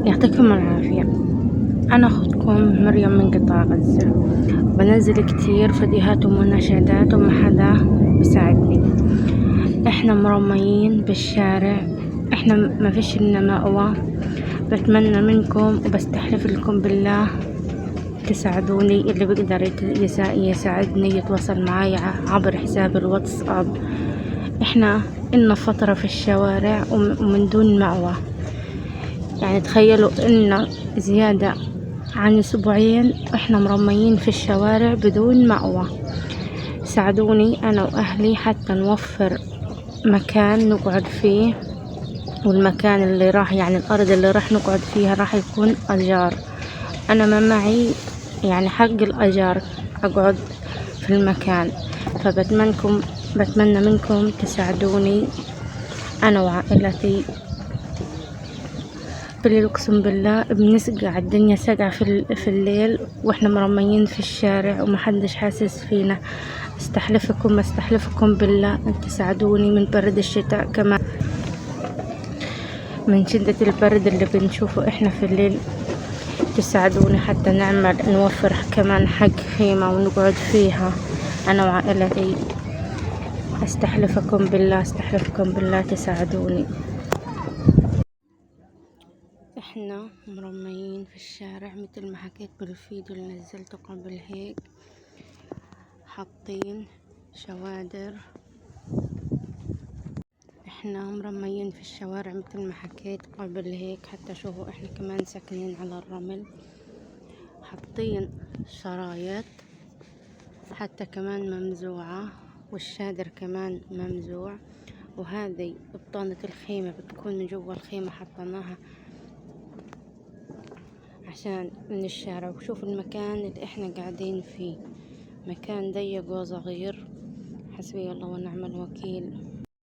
يعطيكم العافية. أنا أختكم مريم من قطاع غزة، بنزل كتير فيديوهات ومناشدات وما حدا بيساعدني. إحنا مرميين بالشارع، إحنا ما فيش لنا مأوى. بتمنى منكم وبستحلف لكم بالله تساعدوني، اللي بيقدر يساعدني يتواصل معي عبر حساب الواتساب. إحنا إلنا فترة في الشوارع ومن دون مأوى، يعني تخيلوا إن زيادة عن أسبوعين إحنا مرميين في الشوارع بدون مأوى. ساعدوني أنا وأهلي حتى نوفر مكان نقعد فيه، والمكان اللي راح يعني الأرض اللي راح نقعد فيها راح يكون أجار. أنا ما معي يعني حق الأجار أقعد في المكان، بتمنى منكم تساعدوني أنا وعائلتي. بالليل أقسم بالله بنسقع، الدنيا سقعة في الليل وإحنا مرميين في الشارع ومحدش حاسس فينا. استحلفكم بالله أن تساعدوني من برد الشتاء، كمان من شدة البرد اللي بنشوفه إحنا في الليل. تساعدوني حتى نوفر كمان حق خيمة ونقعد فيها أنا وعائلتي. استحلفكم بالله تساعدوني. احنا مرميين في الشارع مثل ما حكيت بالفيديو اللي نزلته قبل هيك، حاطين شوادر. احنا مرميين في الشوارع مثل ما حكيت قبل هيك. حتى شوفوا احنا كمان ساكنين على الرمل، حاطين شرايط حتى كمان ممزوعة، والشادر كمان ممزوع. وهذه بطانة الخيمة بتكون من جوا الخيمة، حطيناها عشان من الشارع. وشوف المكان اللي احنا قاعدين فيه، مكان ضيق وصغير. حسبي الله ونعم الوكيل.